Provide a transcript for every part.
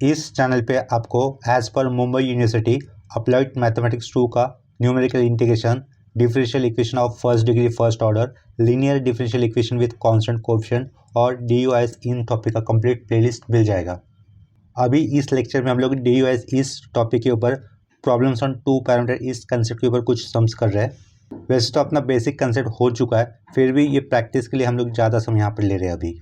इस चैनल पे आपको as per Mumbai university applied mathematics 2 का numerical integration, differential equation of first degree first order, linear differential equation with constant coefficient और DUIS इन topic का complete playlist मिल जाएगा। अभी इस लेक्चर में हम लोग DUIS इस टॉपिक के ऊपर प्रॉब्लम्स ऑन टू पैरामीटर इस कंसेप्ट के ऊपर कुछ सम्स कर रहे हैं। वैसे तो अपना बेसिक कंसेप्ट हो चुका है, फिर भी ये प्रैक्टिस के लिए हम लोग ज़्यादा समय यहाँ पर ले रहे हैं अभी।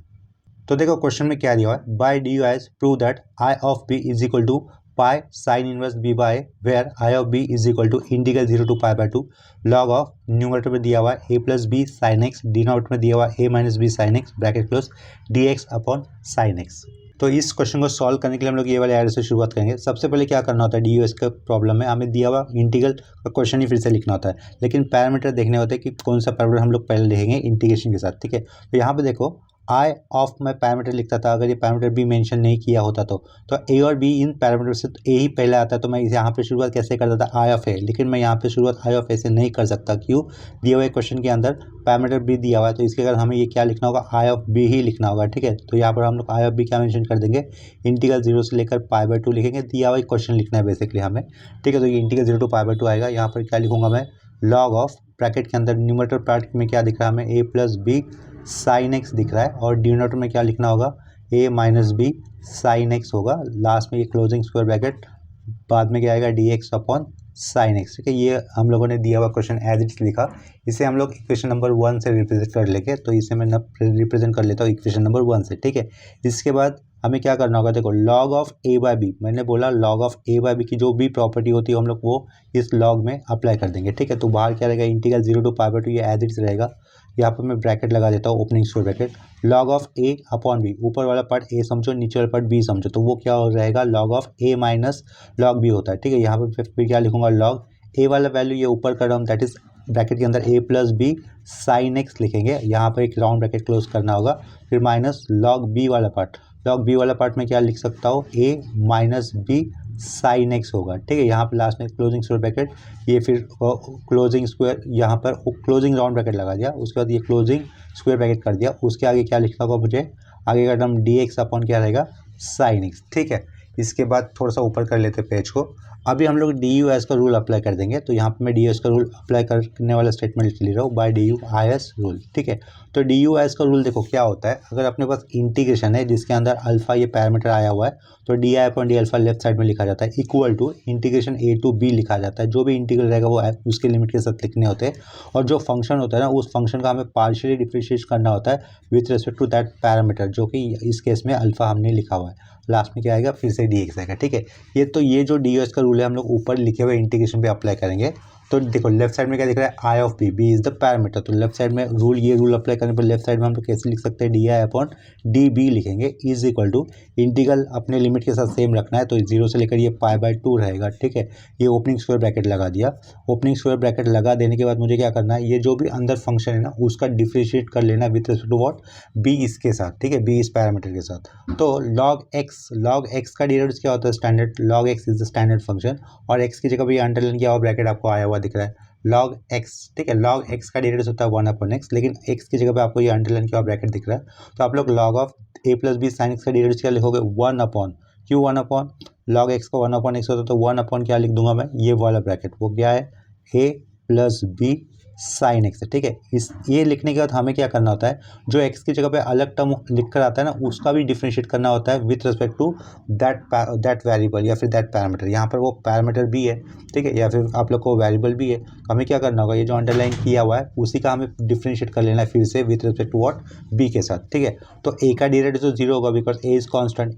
तो देखो क्वेश्चन में क्या दिया हुआ है, by DUIS prove that I of B is equal to pi sine inverse B by where I of B is equal to integral 0 to pi by 2 log of numerator में दिया हुआ है A plus B sine X, denominator में दिया हुआ है A minus B sine X bracket close DX upon sine X. तो इस क्वेश्चन को सॉल्व करने के लिए हम लोग ये वाले एरर से शुरुआत करेंगे। सबसे पहले क्या करना होता है, DUIS का प्रॉब्लम में हमें दिया हुआ इंटीग्रल का क्वेश्चन ही फिर से लिखना होता है, लेकिन पैरामीटर देखने होते हैं कि कौन सा पैरामीटर हम लोग पहले लिखेंगे इंटीग्रेशन के साथ। ठीक है, तो यहाँ पे देखो I ऑफ मैं पैरामीटर लिखता था, अगर ये पैरामीटर B मेंशन नहीं किया होता तो A और B इन पैरामीटर से तो A ही पहले आता है, तो मैं यहाँ पे शुरुआत कैसे करता था I ऑफ A, लेकिन मैं यहाँ पे शुरुआत I ऑफ A से नहीं कर सकता। क्यों? दिए हुए क्वेश्चन के अंदर पैरामीटर B दिया हुआ है, तो इसके अगर हमें ये क्या लिखना होगा, I ऑफ B ही लिखना होगा। ठीक है, तो यहाँ पर हम लोग I ऑफ B क्या मेंशन कर देंगे, इंटीग्रल 0 से लेकर पाई बाय 2 लिखेंगे। दिया हुआ क्वेश्चन लिखना है बेसिकली हमें। ठीक है, तो ये इंटीग्रल 0 टू पाई बाय 2 आएगा। यहाँ पर क्या लिखूंगा मैं, लॉग ऑफ ब्रैकेट के अंदर न्यूमरेटर पार्ट में क्या दिख रहा है हमें, A plus B sine X दिख रहा है, और डिनोमिनेटर में क्या लिखना होगा, A minus B sine x होगा। लास्ट में ये क्लोजिंग स्क्वायर ब्रैकेट, बाद में क्या आएगा DX अपॉन साइन एक्स। ठीक है, ये हम लोगों ने दिया हुआ क्वेश्चन एज इट लिखा। इसे हम लोग इक्वेशन नंबर 1 से रिप्रेजेंट कर लेंगे, तो इसे मैं रिप्रेजेंट कर लेता हूँ इक्वेशन नंबर 1 से। ठीक है, इसके बाद हमें क्या करना होगा, देखो log of A by B, मैंने बोला log of A by B की जो भी प्रॉपर्टी होती है हम लोग वो इस लॉग में अप्लाई कर देंगे। ठीक है, तो बाहर क्या रहेगा, इंटीग्रल 0 टू पाई बाय 2 ये एज इट रहेगा। यहाँ पर मैं ब्रैकेट लगा देता हूँ, opening square bracket, log of A upon B, ऊपर वाला पार्ट A समझो, नीचे वाला पार्ट B समझो, तो वो क्या हो रहेगा, log of A minus log B होता है। ठीक है, यहाँ पर फिर क्या लिखूंगा, लॉग A वाला वैल्यू ये ऊपर का टर्म दैट इज ब्रैकेट के अंदर A plus B sine X लिखेंगे, यहाँ पर एक राउंड ब्रैकेट क्लोज करना होगा, फिर माइनस लॉग B वाला पार्ट, लॉग B वाला पार्ट में क्या लिख सकता हो, A minus B sine x होगा। ठीक है, यहाँ पर लास्ट में क्लोजिंग स्क्वायर ब्रैकेट, ये फिर क्लोजिंग स्क्वायर, यहाँ पर क्लोजिंग राउंड ब्रैकेट लगा दिया, उसके बाद ये क्लोजिंग स्क्वायर ब्रैकेट कर दिया। उसके आगे क्या लिखना होगा मुझे, आगे का टर्म DX अपॉन क्या रहेगा, साइन एक्स। ठीक है, इसके बाद थोड़ा सा ऊपर कर लेते पेज को। अभी हम लोग DUIS का रूल अप्लाई कर देंगे, तो यहाँ पे मैं DUIS का रूल अप्लाई करने वाला स्टेटमेंट लिख ले रहा हूँ, बाय DUIS रूल। ठीक है, तो DUIS का रूल देखो क्या होता है, अगर अपने पास इंटीग्रेशन है जिसके अंदर अल्फा ये पैरामीटर आया हुआ है, तो DI upon D alpha left side में लिखा जाता है, equal to integration A to B लिखा जाता है। जो भी इंटीग्रल रहेगा वो उसके लिमिट के साथ लिखने होते हैं, और जो फंक्शन होता है ना, उस फंक्शन का हमें पार्शियली डिफरेंशिएट करना होता है with respect to that parameter, जो कि इस केस में अल्फा हमने लिखा हुआ है। लास्ट में क्या आएगा, फिर से DX आएगा। ठीक है, ये जो DUIS का रूल है हम लोग ऊपर लिखे हुए इंटीग्रेशन पे अप्लाई करेंगे। तो देखो लेफ्ट साइड में क्या दिख रहा है, I of B, B is the parameter, तो लेफ्ट साइड में ये रूल अप्लाई करने पर लेफ्ट साइड में हम लोग कैसे लिख सकते हैं, DI अपॉन DB लिखेंगे, इज इक्वल टू इंटीग्रल अपने लिमिट के साथ सेम रखना है, तो 0 से लेकर ये पाई बाय 2 रहेगा। ठीक है, ये ओपनिंग स्क्वायर ब्रैकेट लगा दिया। ओपनिंग स्क्वायर ब्रैकेट लगा देने के बाद मुझे क्या करना है, ये जो भी अंदर फंक्शन है ना उसका डिफरेंशिएट कर लेना with respect to what, B इसके साथ। ठीक है, B इस पैरामीटर के साथ। तो log x का डेरिवेटिव क्या होता है, standard, log x is the standard function, और x की जगह भी अंडरलाइन किया हुआ ब्रैकेट आपको आया हुआ दिख रहा है, log x। ठीक है, log x का डेरिवेटिव होता है 1 अपॉन x, लेकिन x की जगह पे आपको ये अंडरलाइन किया हुआ ब्रैकेट दिख रहा है, तो आप लोग log of A plus B sine X का डेरिवेटिव क्या लिखोगे, 1 अपॉन, क्यों 1 अपॉन, log x का 1 अपॉन x होता है, तो 1 अपॉन क्या लिख दूंगा मैं, ये वाला ब्रैकेट, वो क्या है, A plus B sine X. ठीक है, ये लिखने के बाद हमें क्या करना होता है, जो x की जगह पे अलग टर्म लिख कर आता है ना, उसका भी डिफरेंशिएट करना होता है with respect to that variable या फिर दैट पैरामीटर। यहाँ पर वो पैरामीटर भी है, ठीक है, या फिर आप लोग को वेरिएबल भी है, तो हमें क्या करना होगा, ये जो अंडरलाइन किया हुआ है उसी का हमें डिफरेंशिएट कर लेना है फिर से with respect to what, B के साथ। ठीक है, तो A का डेरिवेटिव तो 0 होगा because A is constant,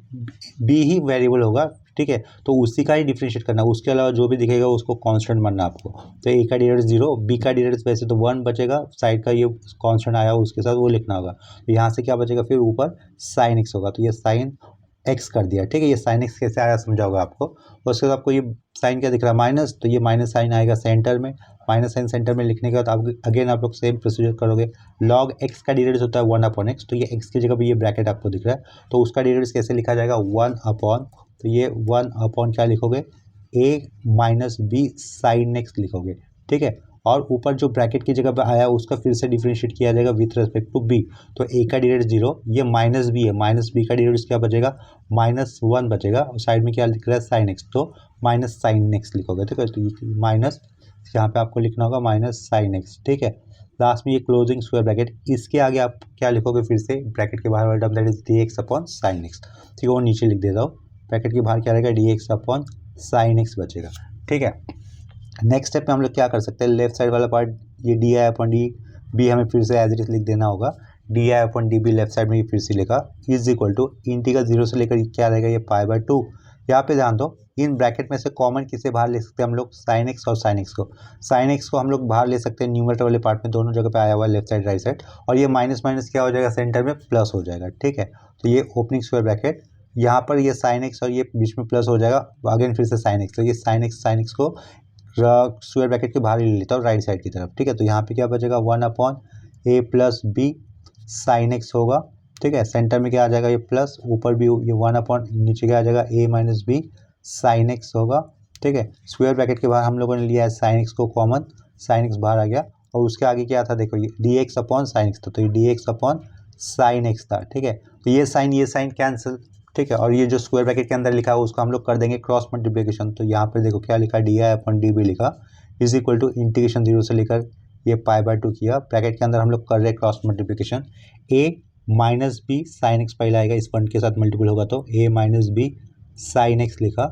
B he variable होगा। ठीक है, तो उसी का ही डिफरेंशिएट करना, उसके अलावा जो भी दिखेगा उसको कांस्टेंट मानना आपको। तो A का डेरिवेटिव 0, B का डेरिवेटिव वैसे तो 1 बचेगा, साइड का ये कांस्टेंट आया उसके साथ वो लिखना होगा, तो यहाँ से क्या बचेगा, फिर ऊपर साइन एक्स होगा, तो ये साइन एक्स कर दिया। ठीक है, ये साइन एक्स कैसे आया समझाओगा आपको। उसके बाद आपको ये साइन क्या दिख रहा है, माइनस, तो ये माइनस साइन आएगा सेंटर में, माइनस साइन सेंटर में लिखने के बाद आप अगेन आप लोग सेम प्रोसीजर करोगे। लॉग एक्स का डेरिवेटिव होता है 1 अपॉन एक्स, तो ये एक्स की जगह भी ये ब्रैकेट आपको दिख रहा है, तो उसका डेरिवेटिव कैसे लिखा जाएगा, 1 अपॉन, तो ये 1 अपॉन क्या लिखोगे, A minus B sine X लिखोगे। ठीक है, और ऊपर जो ब्रैकेट की जगह पे आया उसका फिर से डिफरेंशिएट किया जाएगा विथ रेस्पेक्ट टू बी। तो ए का डेरिवेटिव 0, ये माइनस बी है, माइनस बी का डेरिवेटिव क्या बचेगा, -1 बचेगा। और साइड में क्या लिख रहा है, साइन एक्स, तो माइनस साइन एक्स लिखोगे, ठीक है। तो ये माइनस यहाँ पे आपको लिखना होगा माइनस साइन एक्स, ठीक है। लास्ट में ये क्लोजिंग स्क्वायर ब्रैकेट, इसके आगे आप क्या लिखोगे, फिर से ब्रैकेट के बाहर वाला term that is D x upon sine X, ठीक है, वो नीचे लिख देता हूँ। ब्रैकेट के बाहर क्या रहेगा, D x upon sine x बचेगा, ठीक है। नेक्स्ट स्टेप में हम लोग क्या कर सकते हैं, लेफ्ट साइड वाला पार्ट ये D I upon D B हमें फिर से एज इट इज लिख देना होगा। D I upon D B left side में ये फिर से लिखा इज इक्वल टू इंटीग्रल 0 से लेकर क्या रहेगा, ये π/2। यहाँ पे ध्यान दो, इन ब्रैकेट में से कॉमन किसे बाहर ले सकते हैं हम लोग, साइन एक्स और साइन एक्स को। साइन एक्स को हम लोग बाहर ले सकते हैं न्यूमरेटर वाले पार्ट में, दोनों जगह पे आया हुआ है, लेफ्ट साइड राइट साइड। और ये माइनस माइनस क्या हो जाएगा, सेंटर में प्लस हो जाएगा, ठीक है। तो ये ओपनिंग स्क्वायर ब्रैकेट, यहाँ पर ये साइन एक्स और ये बीच में प्लस हो जाएगा, अगेन फिर से साइन एक्स। तो ये साइन एक्स को स्क्वायर ब्रैकेट के बाहर ही ले लेता हूँ राइट साइड की तरफ, ठीक है। तो यहाँ पे क्या बचेगा, 1/a plus B sine x होगा, ठीक है। सेंटर में क्या आ जाएगा, ये प्लस, ऊपर भी ये 1 नीचे क्या आ जाएगा, a minus B sine x होगा, ठीक है। स्क्वायर ब्रैकेट के बाहर हम लोगों ने लिया है साइन एक्स को कॉमन, साइन एक्स बाहर आ गया। और उसके आगे क्या था, देखो ये D x upon sine x था, तो ये D x upon sine x था, ठीक है। तो ये साइन कैंसिल, ठीक है। और ये जो स्क्वायर ब्रैकेट के अंदर लिखा है उसको हम लोग कर देंगे क्रॉस मल्टीप्लिकेशन। तो यहाँ पे देखो क्या लिखा, D I upon D B लिखा इज इक्वल टू इंटीग्रेशन 0 से लेकर ये π/2 किया, ब्रैकेट के अंदर हम लोग कर रहे हैं cross multiplication. a minus B sine X पहले आएगा, इस वन के साथ मल्टीपल होगा तो a minus B sine X लिखा,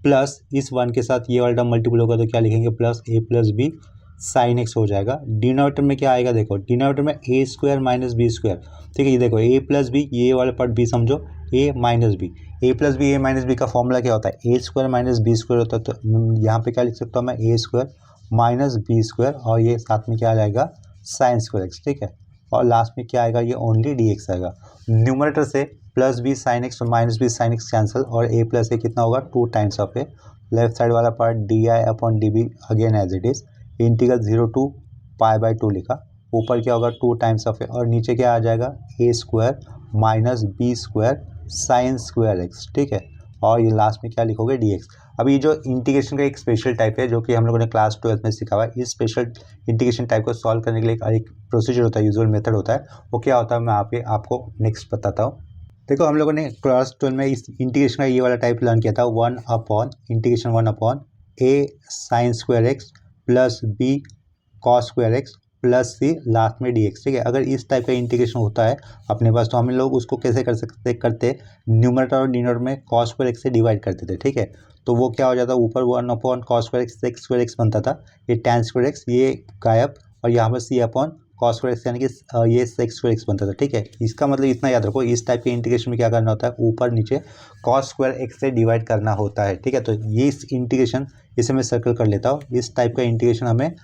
प्लस इस वन के साथ ये वाला मल्टीपल होगा तो क्या लिखेंगे, plus a plus B sine X हो जाएगा। डिनोमिनेटर में क्या आएगा, देखो डिनोमिनेटर में a square minus B square, ठीक है। ये देखो a प्लस बी, ये वाला पार्ट b समझो, a minus B, a plus B, a minus B का फॉर्मूला क्या होता है, a square minus B square होता है। तो यहाँ पे क्या लिख सकता हूँ मैं, a square minus B square, और ये साथ में क्या आ जाएगा, साइन स्क्वायर एक्स, ठीक है। और लास्ट में क्या आएगा, ये ओनली डी एक्स आएगा। न्यूमरेटर से प्लस बी साइन एक्स और minus B sine X cancel, और a प्लस ए कितना होगा, 2 times of A. Left side वाला part D I upon D B again as it is, integral 0 to π/2 लिखा, ऊपर क्या होगा 2 टाइम्स ऑफ ए, और नीचे क्या आ जाएगा, a square minus B square sine square X, ठीक है। और ये लास्ट में क्या लिखोगे, डी एक्स। अब ये जो इंटीग्रेशन का एक स्पेशल टाइप है जो कि हम लोगों ने क्लास 12 में सीखा हुआ है, इस स्पेशल इंटीग्रेशन टाइप को सॉल्व करने के लिए एक प्रोसीजर होता है, यूजुअल मेथड होता है। वो क्या होता है मैं आपको नेक्स्ट बताता हूँ। देखो हम लोगों ने क्लास 12 में इस इंटीग्रेशन का ये वाला टाइप लर्न किया था, 1/a sine square X plus B cos square X plus C last में डी एक्स, ठीक है। अगर इस टाइप का इंटीग्रेशन होता है अपने पास तो हम लोग उसको कैसे कर सकते करते, न्यूमरेटर और डिनोमिनेटर में कॉस स्क्वायर एक्स से डिवाइड करते थे, ठीक है। तो वो क्या हो जाता, ऊपर 1/cos स्क्वायर एक्स बनता था, ये tan स्क्वायर एक्स ये गायब, और यहाँ पर c/cos स्क्वायर एक्स यानी कि ये sec स्क्वायर एक्स बनता था, ठीक है। इसका मतलब इतना याद रखो, इस टाइप के इंटीग्रेशन में क्या करना होता है, ऊपर नीचे cos स्क्वायर एक्स से डिवाइड करना होता है, ठीक है। तो ये इस इंटीग्रेशन, इसे मैं सर्कल कर लेता हूँ, इस टाइप का इंटीग्रेशन हमें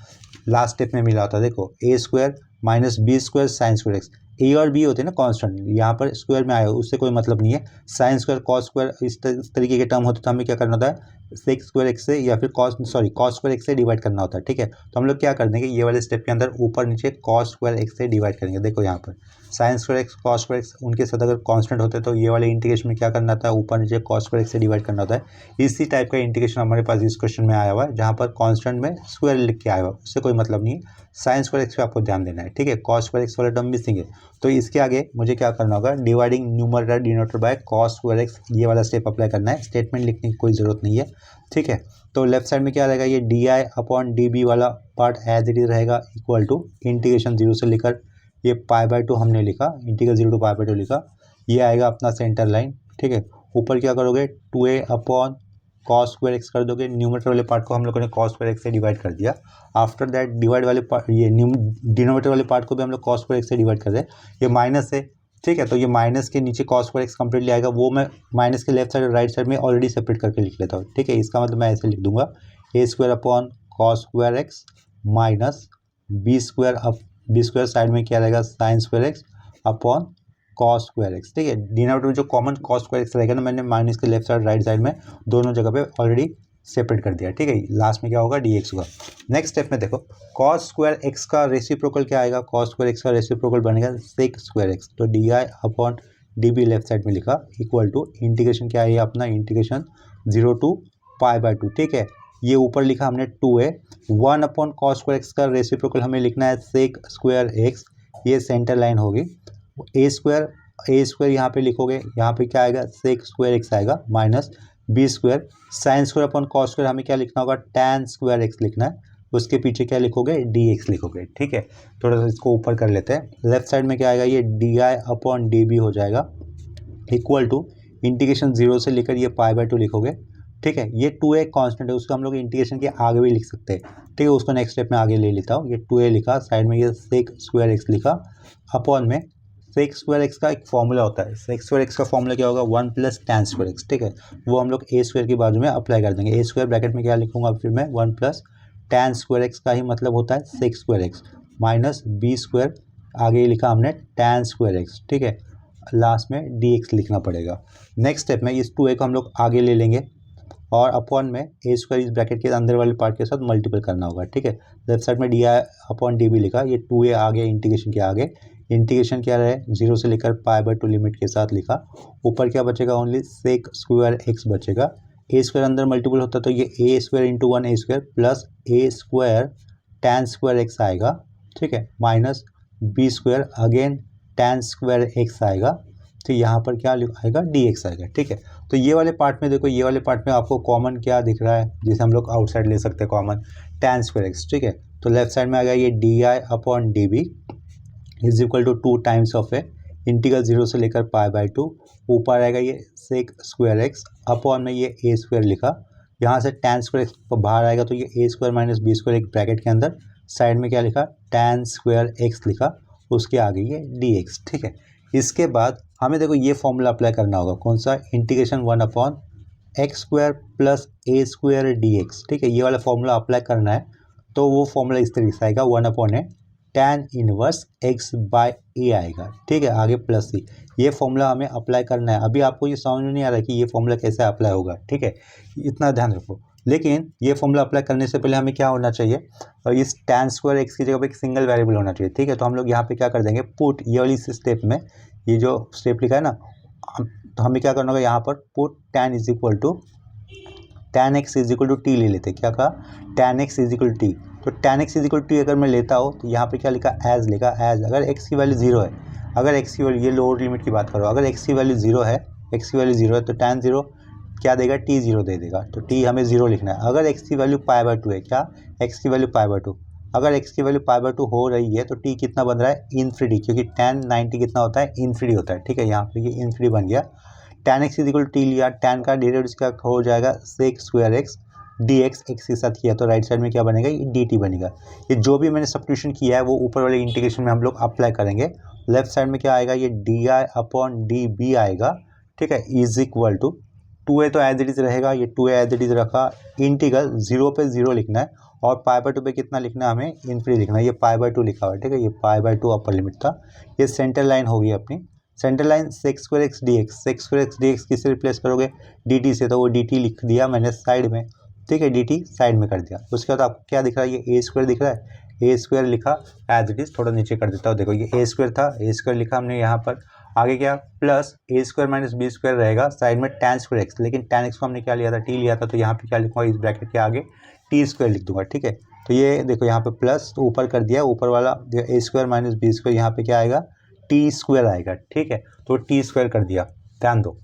लास्ट स्टेप में मिला होता है। देखो a square minus B square sine square X, A और बी होते हैं ना कांस्टेंट, यहाँ पर स्क्वायर में आया उससे कोई मतलब नहीं है। साइन स्क्वायर कॉस स्क्वायर इस तरीके के टर्म होते तो हमें क्या करना होता है, सेक स्क्वायर एक्स से या फिर कॉस स्क्वायर एक्स से डिवाइड करना होता है, ठीक है। तो हम लोग क्या कर देंगे, ये वाले स्टेप के अंदर ऊपर नीचे कॉस स्क्वायर एक्स से डिवाइड करेंगे। देखो यहाँ पर sign square x cos square x उनके साथ अगर कांस्टेंट होते तो ये वाले इंटीग्रेशन में क्या करना था, ऊपर नीचे कॉस स्क्वायर एक्स से डिवाइड करना होता है। इसी टाइप का इंटीग्रेशन हमारे पास इस क्वेश्चन में आया हुआ है, जहाँ पर कांस्टेंट में स्क्वायर लिख के आया हुआ है, उससे कोई मतलब नहीं है। साइन स्क्वायर एक्स पे आपको ध्यान देना है, ठीक है। कॉस स्क्वायर एक्स वाला टर्म मिसिंग है, तो इसके आगे मुझे क्या करना होगा, dividing numerator denominator by cos square x, ये वाला स्टेप अप्लाई करना है। स्टेटमेंट लिखने की कोई ज़रूरत नहीं है, ठीक है। तो लेफ्ट साइड में क्या रहेगा, ये D I upon D B वाला पार्ट एज इट इज रहेगा, इक्वल टू इंटीग्रेशन 0 से लेकर ये π/2 हमने लिखा, इंटीग्रल 0 to π/2 लिखा, ये आएगा अपना सेंटर लाइन, ठीक है। ऊपर क्या करोगे, 2a upon cos square x कर दोगे, न्यूमरेटर वाले पार्ट को हम लोगों ने कॉस स्क्वायर एक्स से डिवाइड कर दिया। आफ्टर दैट डिवाइड वाले पार्ट, ये डिनोमिनेटर वाले पार्ट को भी हम लोग कॉस स्क्वायर एक्स से डिवाइड कर रहे हैं, ये माइनस है, ठीक है। तो ये माइनस के नीचे कॉस स्क्वायर एक्स कंप्लीटली आएगा, वो मैं माइनस के लेफ्ट साइड और राइट साइड में ऑलरेडी सेपरेट करके लिख लेता हूँ, ठीक है। इसका मतलब मैं ऐसे लिख दूंगा, a square upon cos square X minus B square side में क्या रहेगा, sine square X upon cos square X, ठीक है। डिनोमिनेटर में जो कॉमन कॉस स्क्वायर एक्स रहेगा ना, मैंने माइनस के लेफ्ट साइड राइट साइड में दोनों जगह पे ऑलरेडी सेपरेट कर दिया, ठीक है। लास्ट में क्या होगा, डी एक्स होगा। नेक्स्ट स्टेप में देखो, कॉस स्क्वायर एक्स का रेसिप्रोकल क्या आएगा, कॉस स्क्वायर एक्स का रेसिप्रोकल बनेगा सेक स्क्वायर एक्स, तो D I upon D B left side में लिखा, इक्वल टू इंटीग्रेशन क्या है अपना, इंटीग्रेशन 0 to π/2, ठीक है। ये ऊपर लिखा हमने 2a, 1/cos² का रेसिप्रोकल हमें लिखना है sec²x, ये सेंटर लाइन होगी। a² यहाँ पे लिखोगे, यहाँ पे क्या आएगा sec² आएगा माइनस b² sin² हमें क्या लिखना होगा tan² लिखना है, उसके पीछे क्या लिखोगे dx लिखोगे। ठीक है, थोड़ा सा इसको ऊपर कर लेते हैं। लेफ्ट साइड में क्या आएगा ये di/db हो जाएगा इक्वल टू इंटीग्रेशन 0 से लेकर ये π/2 लिखोगे। ठीक है, ये 2a कांस्टेंट है, उसको हम लोग इंटीग्रेशन के आगे भी लिख सकते हैं। ठीक है, उसको नेक्स्ट स्टेप में आगे ले लेता हूँ। ये 2a लिखा, साइड में ये sec² लिखा, अपॉन में sec² का एक फॉर्मूला होता है। sec² का फॉर्मूला क्या होगा 1 + tan²x। ठीक है, वो हम लोग a² की बाजू में अप्लाई कर देंगे। a² ब्रैकेट में क्या लिखूंगा फिर मैं 1 + tan²x का ही मतलब होता है sec² माइनस b² आगे लिखा हमने tan²x। ठीक है, लास्ट में dx लिखना पड़ेगा। नेक्स्ट स्टेप में इस 2a को हम लोग आगे ले लेंगे और अपॉन में a² इस ब्रैकेट के अंदर वाले पार्ट के साथ मल्टीपल करना होगा। ठीक है, लेफ्ट साइड में di/db लिखा, ये 2a आगे इंटीग्रेशन के आगे, इंटीग्रेशन क्या रहे 0 से लेकर π/2 लिमिट के साथ लिखा। ऊपर क्या बचेगा ओनली sec² बचेगा। a² अंदर मल्टीपल होता तो ये a² × 1a² plus a² tan² आएगा। ठीक है, माइनस b² अगेन tan² आएगा। तो यहाँ पर क्या आएगा dx आएगा। ठीक है, तो ये वाले पार्ट में देखो, ये वाले पार्ट में आपको कॉमन क्या दिख रहा है जिसे हम लोग आउटसाइड ले सकते हैं कॉमन tan²x। ठीक है, तो लेफ्ट साइड में आ गया ये di/db is equal to 2 times of a integral 0 से लेकर π/2, ऊपर आएगा ये sec² अपॉन में ये a² लिखा, यहाँ से tan² बाहर आएगा तो ये a² माइनस b² एक ब्रैकेट के अंदर, साइड में क्या लिखा tan² लिखा, उसके आगे ये dx। ठीक है, इसके बाद हमें देखो ये फॉर्मूला अप्लाई करना होगा, कौन सा integration 1/x² plus a² dx। ठीक है, ये वाला फॉर्मूला अप्लाई करना है, तो वो फॉर्मूला इस तरीके से आएगा 1/a tan इनवर्स x/a आएगा। ठीक है, आगे प्लस c, ये फॉर्मूला हमें अप्लाई करना है। अभी आपको ये समझ में नहीं आ रहा है कि ये फॉर्मूला कैसे अप्लाई होगा। ठीक है, इतना ध्यान रखो। लेकिन ये फॉर्मूला अप्लाई करने से पहले हमें क्या होना चाहिए, और इस tan² की जगह पे एक सिंगल वेरिएबल होना चाहिए। ठीक है, तो हम लोग यहाँ पे क्या कर देंगे पुट, ये वाली स्टेप में ये जो स्टेप लिखा है ना, तो हमें क्या करना होगा यहाँ पर put tan is equal to tan x is equal to T ले लेते। क्या कहा tan x is equal to T, तो tan x is equal to T अगर मैं लेता हूँ तो यहाँ पे क्या लिखा एज लिखा, एज अगर x की वैल्यू 0 है, अगर x की वैल्यू, ये लोअर लिमिट की बात करो, अगर x की वैल्यू 0 है, x की वैल्यू 0 है तो tan 0 क्या देगा t0 दे देगा, तो t हमें 0 लिखना है। अगर x की वैल्यू π/2 है, क्या x की वैल्यू π/2, अगर x की वैल्यू π/2 हो रही है तो t कितना बन रहा है इन्फिनिटी, क्योंकि tan 90 कितना होता है इन्फिनिटी होता है। ठीक है, यहाँ पे ये इन्फिनिटी बन गया। tan x is equal to T लिया, tan का डेरिवेटिव क्या हो जाएगा sec² dx, x के साथ किया तो राइट साइड में क्या बनेगा ये dt बनेगा। ये जो भी मैंने सब्स्टिट्यूशन किया है वो ऊपर वाले इंटीग्रेशन में हम लोग अप्लाई करेंगे। लेफ्ट साइड में क्या आएगा ये di/db आएगा। ठीक है, इज इक्वल टू 2a तो एज इट इज रहेगा, ये 2a एज इट इज रखा, इंटीग्रल 0 पे 0 लिखना है और π/2 पे कितना लिखना है हमें इन्फिनिटी लिखना है, ये π/2 लिखा हुआ है। ठीक है, ये π/2 अपर लिमिट था, ये सेंटर लाइन होगी अपनी, centre line sec² dx, sec² dx किससे रिप्लेस करोगे dt से, तो वो dt लिख दिया मैंने साइड में। ठीक है, dt साइड में कर दिया। उसके बाद आपको क्या दिख रहा है ये a² दिख रहा है, a² लिखा एज इट इज, थोड़ा नीचे कर देता हूँ। देखो ये a² था, a² लिखा हमने यहाँ पर, आगे क्या प्लस a² माइनस b² रहेगा, साइड में tan²x, लेकिन tan x को हमने क्या लिया था t लिया था, तो यहाँ पे क्या लिखूंगा इस ब्रैकेट के आगे t² लिख दूंगा। ठीक है, तो ये देखो यहाँ पे प्लस तो ऊपर कर दिया, ऊपर वाला a² माइनस b² यहाँ पे क्या आएगा t² आएगा। ठीक है, तो t² कर दिया, ध्यान दो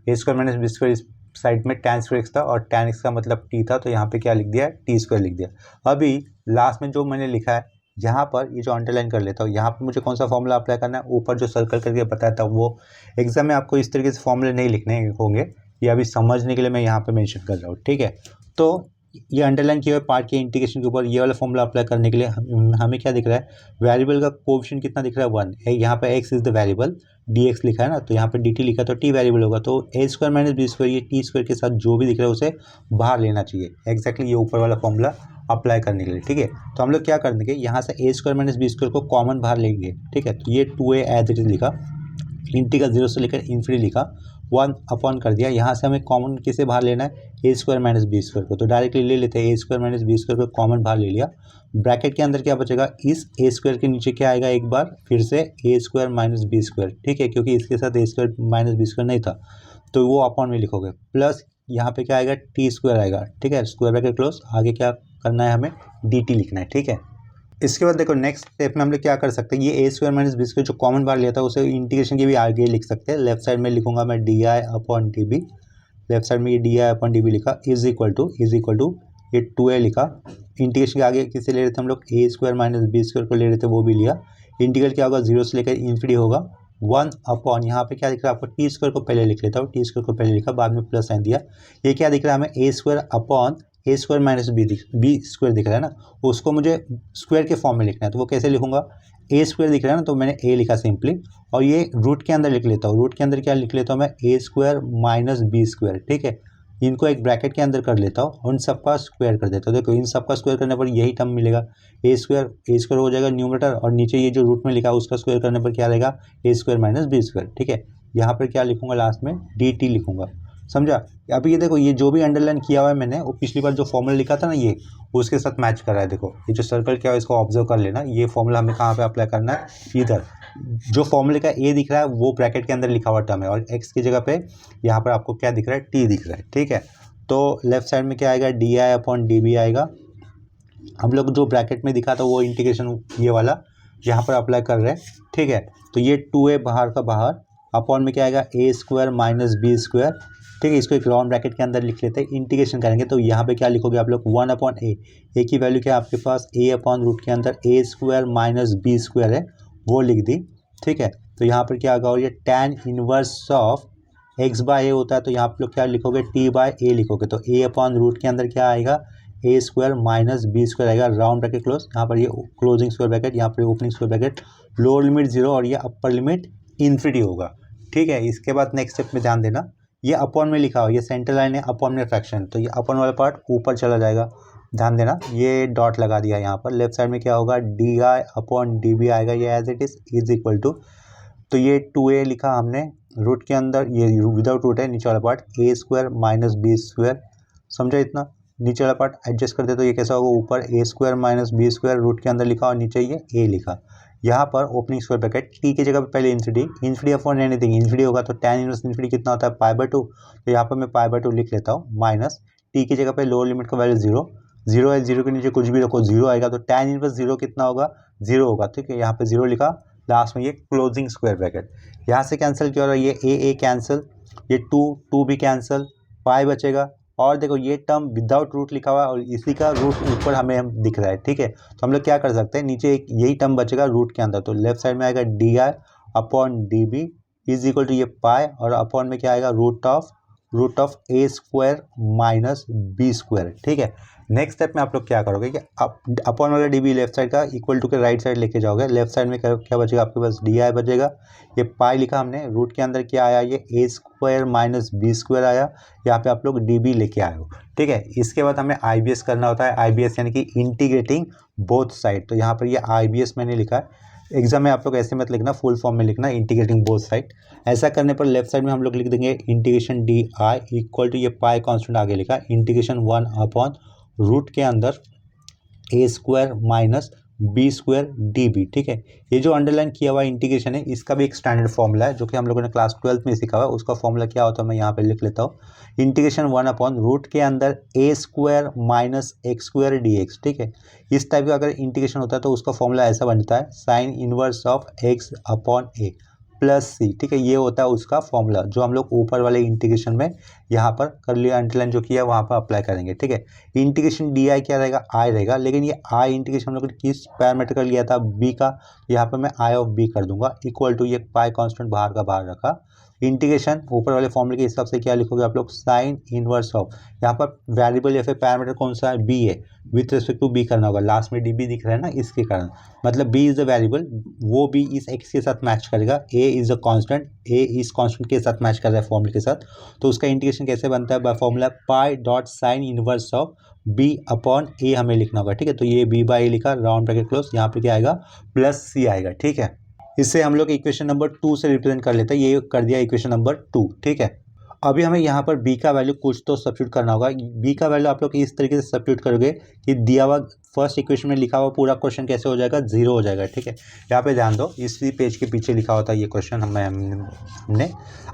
a² माइनस b² इस साइड में tan² था और tan x का मतलब t था, तो यहाँ पे क्या लिख दिया t² लिख दिया। अभी लास्ट में जो मैंने लिखा है यहाँ पर, ये जो अंडरलाइन कर लेता हूँ, यहाँ पर मुझे कौन सा फॉर्मूला अप्लाई करना है, ऊपर जो सर्कल करके बताया था वो एग्जाम में आपको इस तरीके से फॉर्मूले नहीं लिखने होंगे, ये अभी समझने के लिए मैं यहाँ पे मेंशन कर रहा हूँ। ठीक है, तो ये अंडरलाइन किए हुए पार्ट के इंटीग्रेशन के ऊपर ये वाला फॉर्मूला अप्लाई करने के लिए हमें क्या दिख रहा है, वेरिएबल का कोएफिशिएंट कितना दिख रहा है 1 है, यहाँ पे x is the variable, dx लिखा है ना, तो यहाँ पे dt लिखा तो t वेरिएबल होगा, तो a² माइनस b², ये t² के साथ जो भी दिख रहा है उसे बाहर लेना चाहिए एग्जैक्टली ये ऊपर वाला फॉर्मूला अप्लाई करने के लिए। ठीक है, तो हम लोग क्या कर देंगे यहाँ से a² माइनस b² को कॉमन बाहर लेंगे। ठीक है, तो ये 2a एज इट इज लिखा, इंटीग्रल 0 से लेकर इन्फिनिटी लिखा, 1 अपॉन कर दिया, यहाँ से हमें कॉमन किसे बाहर लेना है a² माइनस b² को, तो डायरेक्टली ले लेते हैं a² माइनस b² को कॉमन बाहर ले लिया। ब्रैकेट के अंदर क्या बचेगा, इस a² के नीचे क्या आएगा एक बार फिर से a² माइनस b²। ठीक है, क्योंकि इसके साथ a² माइनस b² नहीं था तो वो अपॉन में लिखोगे, प्लस यहाँ पे क्या आएगा टी स्क्वायर आएगा, ठीक है, स्क्वायर ब्रैकेट क्लोज, आगे क्या करना है हमें डी टी लिखना है, ठीक है। इसके बाद देखो नेक्स्ट स्टेप में हम लोग क्या कर सकते हैं, ये ए स्क्वायर माइनस बी स्क्वायर जो कॉमन बार लिया था उसे इंटीग्रेशन के भी आगे लिख सकते हैं। लेफ्ट साइड में लिखूंगा मैं D I upon D B, left side में ये D I upon D B लिखा, इज इक्वल टू ये 2a लिखा, इंटीग्रेशन के आगे किसे ले रहे थे हम लोग, ए स्क्वायर माइनस बी स्क्वायर को ले रहे थे, वो भी लिया। इंटीग्रल क्या होगा, 0 से लेकर इन्फिनिटी होगा 1 अपॉन, यहाँ पे क्या दिख रहा है आपको, टी स्क्वायर को पहले लिख लेता हूँ, टी स्क्वायर को पहले लिखा, बाद में प्लस साइन दिया। ये क्या दिख रहा है हमें, ए स्क्वायर अपॉन ए स्क्वायर माइनस बी स्क्वायर दिख रहा है ना, उसको मुझे स्क्वायर के फॉर्म में लिखना है, तो वो कैसे लिखूंगा, ए स्क्वायर दिख रहा है ना, तो मैंने ए लिखा सिंपली, और ये रूट के अंदर लिख लेता हूँ, रूट के अंदर क्या लिख लेता हूँ मैं, ए स्क्वायर माइनस बी स्क्वायर, ठीक है। इनको एक ब्रैकेट के अंदर कर लेता हूँ, उन सबका स्क्वायर कर देता हूँ। देखो इन सबका स्क्वायर करने पर यही टर्म मिलेगा, ए स्क्वायर हो जाएगा न्यूमरेटर, और नीचे ये जो रूट में लिखा है उसका स्क्वायर करने पर क्या रहेगा, ए स्क्वायर माइनस बी स्क्वायर, ठीक है। यहाँ पर क्या लिखूंगा, लास्ट में डी टी लिखूंगा, समझा। अब ये देखो ये जो भी अंडरलाइन किया हुआ है मैंने, वो पिछली बार जो फॉर्मूला लिखा था ना, ये उसके साथ मैच कर रहा है। देखो ये जो सर्कल क्या है इसको ऑब्जर्व कर लेना, ये फॉर्मूला हमें कहाँ पे अप्लाई करना है, इधर जो फॉर्मूले का ए दिख रहा है वो ब्रैकेट के अंदर लिखा हुआ टर्म है, और एक्स की जगह पे यहाँ पर आपको क्या दिख रहा है, टी दिख रहा है, ठीक है। तो लेफ्ट साइड में क्या आएगा, D I upon D B आएगा। हम लोग जो ब्रैकेट में दिखा था वो इंटीग्रेशन ये वाला यहाँ पर अप्लाई कर रहे हैं, ठीक है। तो ये 2a बाहर का बाहर, अपॉन में क्या आएगा, ए स्क्वायर माइनस बी स्क्वायर, ठीक है। इसको एक राउंड ब्रैकेट के अंदर लिख लेते हैं, इंटीग्रेशन करेंगे तो यहाँ पे क्या लिखोगे आप लोग, 1 अपॉन ए की वैल्यू क्या है आपके पास, ए अपॉन रूट के अंदर A square minus B square है, वो लिख दी, ठीक है। तो यहाँ पर क्या होगा, और ये tan inverse of X by A होता है, तो यहाँ पर लोग क्या लिखोगे, टी बाय ए लिखोगे, तो ए अपॉन रूट के अंदर क्या आएगा, ए स्क्वायर माइनस बी स्क्वायर आएगा, राउंड ब्रैकेट क्लोज, यहाँ पर ये क्लोजिंग स्क्वायर ब्रैकेट, यहाँ पर opening square bracket, lower limit 0 और ये अपर लिमिट इन्फिनिटी होगा, ठीक है। इसके बाद नेक्स्ट स्टेप में ध्यान देना, ये अपॉन में लिखा हो, ये सेंटर लाइन है, अपॉन में फ्रैक्शन, तो ये अपॉन वाला पार्ट ऊपर चला जाएगा, ध्यान देना। ये डॉट लगा दिया यहाँ पर, लेफ्ट साइड में क्या होगा, D I upon D B आएगा, ये as it is equal to, तो ये 2a लिखा हमने, रूट के अंदर ये विदाउट रूट है, नीचे वाला part A square minus B square, समझा इतना। नीचे वाला पार्ट एडजस्ट कर दे तो ये कैसा होगा, ऊपर A square minus B square root के अंदर लिखा और नीचे ये ए लिखा। यहाँ पर ओपनिंग स्क्वायर ब्रैकेट, टी की जगह पे पहले इन्फिनिटी अपॉन एनीथिंग, इन्फिनिटी होगा तो tan इनवर्स इन्फिनिटी कितना होता है, π/2, तो यहाँ पर मैं π/2 लिख लेता हूँ, माइनस टी की जगह पे लोअर लिमिट का वैल्यू 0 है, 0 के नीचे कुछ भी रखो 0 आएगा, तो tan इनवर्स 0 कितना होगा, 0 होगा, ठीक है। यहाँ पे 0 लिखा, लास्ट में ये क्लोजिंग स्क्वायर ब्रैकेट, यहाँ से कैंसिल किया, और ये ए कैंसिल, ये 2 भी कैंसिल, पाई बचेगा, और देखो ये टर्म विदाउट रूट लिखा हुआ है और इसी का रूट ऊपर हमें दिख रहा है, ठीक है। तो हम लोग क्या कर सकते हैं, नीचे एक यही टर्म बचेगा रूट के अंदर, तो लेफ्ट साइड में आएगा D I upon D B is equal to ये पाई, और अपॉन में क्या आएगा, root of A square minus B square, ठीक है। नेक्स्ट स्टेप में आप लोग क्या करोगे कि अपॉन वाला डी बी लेफ्ट साइड का इक्वल टू के राइट साइड लेके जाओगे, लेफ्ट साइड में क्या बचेगा आपके पास, डी आई बचेगा, ये पाई लिखा हमने, रूट के अंदर क्या आया, ये ए स्क्वायर माइनस बी स्क्वायर आया, यहाँ पे आप लोग डी बी लेके आए हो, ठीक है। इसके बाद हमें आई बी एस करना होता है, आई बी एस यानी कि इंटीग्रेटिंग बोथ साइड, तो यहाँ पर ये आई बी एस मैंने लिखा है। एग्जाम में आप लोग ऐसे मत लिखना, फुल फॉर्म में लिखना, इंटीग्रेटिंग बोथ साइड। ऐसा करने पर लेफ्ट साइड में हम लोग लिख देंगे integration D I equal to, ये पाई कांस्टेंट आगे लिखा, इंटीग्रेशन 1 अपॉन रूट के अंदर A square minus B square D B, ठीक है। ये जो अंडरलाइन किया हुआ इंटीग्रेशन है, इसका भी एक स्टैंडर्ड फॉर्मूला है जो कि हम लोगों ने क्लास 12th में सीखा हुआ है। उसका फॉर्मूला क्या होता है मैं यहाँ पे लिख लेता हूँ, इंटीग्रेशन 1 अपॉन रूट के अंदर A square minus X square D X, ठीक है। इस टाइप का अगर इंटीग्रेशन होता है तो उसका फॉर्मूला ऐसा बनता है, sine inverse of X upon A plus C, ठीक है। ये होता है उसका फॉर्मूला जो हम लोग ऊपर वाले इंटीग्रेशन में यहाँ पर कर लिया, अंडरलाइन जो किया वहाँ पर अप्लाई करेंगे, ठीक है। इंटीग्रेशन डी आई क्या रहेगा, आई रहेगा, लेकिन ये आई इंटीग्रेशन हम लोग ने किस पैरामीटर का लिया था, बी का, यहाँ पर मैं आई ऑफ बी कर दूंगा, इक्वल टू ये पाई कांस्टेंट बाहर का बाहर रखा, इंटीग्रेशन ऊपर वाले फॉर्मूले के हिसाब से क्या लिखोगे आप लोग, साइन इनवर्स ऑफ, यहाँ पर वेरिएबल या फिर पैरामीटर कौन सा है, बी है, विथ रिस्पेक्ट टू बी करना होगा, लास्ट में डी बी दिख रहा है ना, इसके कारण, मतलब बी इज द वेरिएबल, वो बी इस एक्स के साथ मैच करेगा, ए इज अ कांस्टेंट, ए इस कांस्टेंट के साथ मैच कर रहा है फॉर्मूले के साथ, तो उसका इंटीग्रेशन कैसे बनता है, by formula pi dot sine inverse of B upon A हमें लिखना होगा, ठीक है। तो ये बी बाई ए लिखा, राउंड ब्रैकेट क्लोज, यहाँ पे क्या आएगा, प्लस सी आएगा, ठीक है। इससे हम लोग इक्वेशन नंबर 2 से रिप्रेजेंट कर लेते हैं, ये कर दिया इक्वेशन नंबर 2, ठीक है। अभी हमें यहाँ पर b का वैल्यू कुछ तो सब्स्टिट्यूट करना होगा। b का वैल्यू आप लोग इस तरीके से सब्स्टिट्यूट करोगे कि दिया हुआ फर्स्ट इक्वेशन में लिखा हुआ पूरा क्वेश्चन कैसे हो जाएगा, जीरो हो जाएगा। ठीक है, यहाँ पे ध्यान दो, इसी पेज के पीछे लिखा होता है ये क्वेश्चन हमने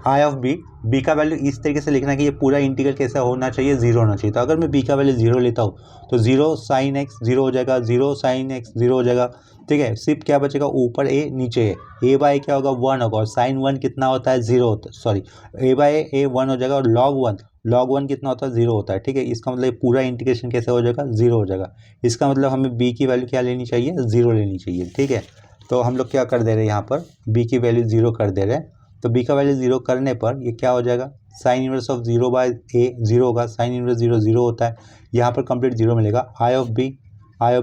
आई ऑफ बी का वैल्यू इस तरीके से लिखना है कि ये पूरा इंटीग्रल कैसा होना चाहिए, जीरो होना चाहिए। तो अगर मैं b का वैल्यू जीरो लेता हूँ तो जीरो साइन एक्स जीरो हो जाएगा, जीरो साइन एक्स जीरो हो जाएगा। ठीक है, सिर्फ क्या बचेगा, ऊपर ए नीचे ए बाई क्या होगा, वन होगा, और साइन वन कितना होता है, जीरो होता है, sorry A by A one हो जाएगा, और लॉग वन कितना होता है, जीरो होता है। ठीक है, इसका मतलब पूरा इंटीग्रेशन कैसे हो जाएगा, जीरो हो जाएगा। इसका मतलब हमें बी की वैल्यू क्या लेनी चाहिए, जीरो लेनी चाहिए। ठीक है, तो हम लोग क्या कर दे रहे हैं, यहाँ पर बी की वैल्यू जीरो कर दे रहे हैं। तो बी का वैल्यू जीरो करने पर ये क्या हो जाएगा, sign inverse of zero by A zero होगा, साइन इनवर्स जीरो जीरो होता है, यहाँ पर कंप्लीट जीरो मिलेगा। आई ऑफ बी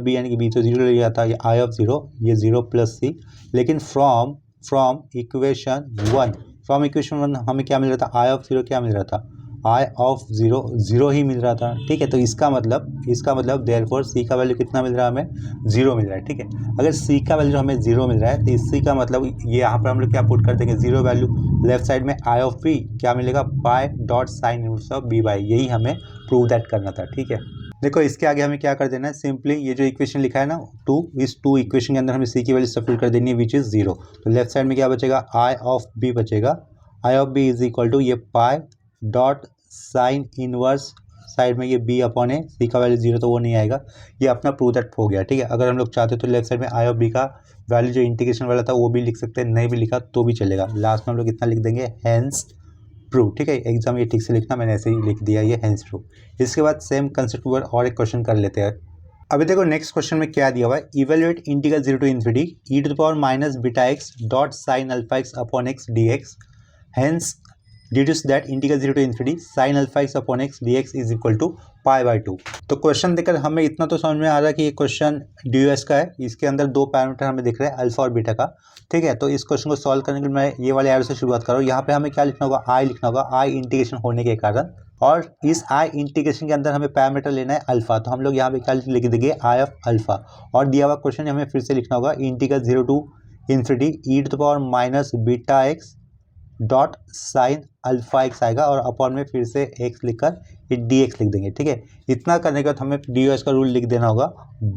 यानी कि बी तो जीरो ले जाता है, आई ऑफ जीरो ये जीरो प्लस सी। लेकिन फ्रॉम इक्वेशन वन हमें क्या मिल रहा था, आई ऑफ जीरो क्या मिल रहा था, आई ऑफ जीरो जीरो ही मिल रहा था। ठीक है, तो इसका मतलब देयरफॉर सी का वैल्यू कितना मिल रहा है, हमें जीरो मिल रहा है। ठीक है, अगर सी का वैल्यू हमें जीरो मिल रहा है तो इसी का मतलब ये यहाँ पर हम लोग क्या पुट कर देंगे, जीरो वैल्यू लेफ्ट साइड में आई ऑफ बी क्या मिलेगा, pi dot sine inverse of B by, यही हमें प्रूव दैट करना था। ठीक है, देखो इसके आगे हमें क्या कर देना है, सिंपली ये जो इक्वेशन लिखा है ना टू, इस टू इक्वेशन के अंदर हमें सी की वैल्यू सब्स्टिट्यूट कर देनी है विच इज जीरो। तो लेफ्ट साइड में क्या बचेगा, आई ऑफ बी बचेगा, I of B is equal to ये pi dot sine inverse side में ये बी अपॉन ए, सी का वैल्यू जीरो तो वो नहीं आएगा, ये अपना प्रूव दैट हो गया। ठीक है, अगर हम लोग चाहते तो लेफ्ट साइड में आई ऑफ बी का वैल्यू जो इंटीग्रेशन वाला था वो भी लिख सकते हैं, नहीं भी लिखा तो भी चलेगा। लास्ट में हम लोग इतना लिख देंगे हेंस प्रूव। ठीक है, एग्जाम ये ठीक से लिखना, मैंने ऐसे ही लिख दिया ये हेंस प्रूव। इसके बाद सेम कंसेप्ट पर और एक क्वेश्चन कर लेते हैं। अभी देखो नेक्स्ट क्वेश्चन में क्या दिया हुआ है, evaluate integral zero to infinity E to the power minus beta X dot sine alpha x upon x D X, hence deduce that integral zero to infinity sine alpha x upon x D X is equal to pi by two. तो question देखकर हमें इतना तो समझ में आ रहा है कि ये क्वेश्चन डी यू एस का है, इसके अंदर दो पैरामीटर हमें दिख रहे हैं अल्फा और बीटा का। ठीक है, तो इस क्वेश्चन को सॉल्व करने के लिए मैं ये वाले एरो से शुरुआत कर रहा हूँ। यहाँ पे हमें क्या लिखना होगा, आई लिखना होगा, आई इंटीग्रेशन होने के कारण, और इस आई इंटीग्रेशन के अंदर हमें पैरामीटर लेना है अल्फा, तो हम लोग यहाँ पे क्या लिख देंगे, आई ऑफ अल्फा। और दिया हुआ क्वेश्चन हमें फिर से लिखना होगा integral zero to infinity E to the power minus beta X dot sine alpha X आएगा, और अपॉन में फिर से एक्स लिखकर ये डी एक्स लिख देंगे। ठीक है, इतना करने के बाद हमें डी यू एस का रूल लिख देना होगा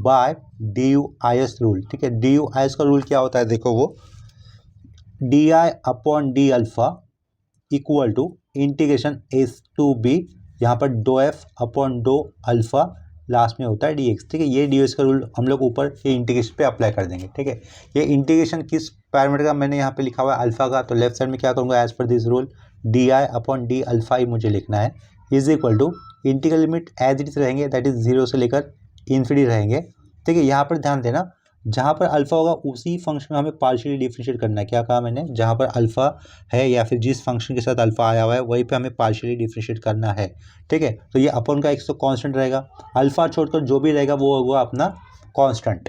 by D U I S rule. ठीक है, डी यू आई एस का रूल क्या होता है, देखो वो D I upon D alpha equal to integration S to B, यहाँ पर डो एफ अपॉन डो अल्फा, लास्ट में होता है डी एक्स। ठीक है, ये डी एस का रूल हम लोग ऊपर ये इंटीग्रेशन पे अप्लाई कर देंगे। ठीक है, ये इंटीग्रेशन किस पैरामीटर का मैंने यहाँ पे लिखा हुआ है, अल्फा का, तो लेफ्ट साइड में क्या करूँगा, as per this rule D I upon D alpha ही मुझे लिखना है, is equal to integral limit as it is रहेंगे, दैट इज जीरो से लेकर इन्फिनिटी रहेंगे। ठीक है, यहाँ पर ध्यान देना, जहाँ पर अल्फा होगा उसी फंक्शन में हमें पार्शियली डिफरेंशिएट करना है। क्या कहा मैंने, जहाँ पर अल्फा है या फिर जिस फंक्शन के साथ अल्फा आया हुआ है वहीं पे हमें पार्शियली डिफरेंशिएट करना है। ठीक है, तो ये अपन का एक्स तो कांस्टेंट रहेगा, अल्फा छोड़कर जो भी रहेगा वो होगा अपना कांस्टेंट।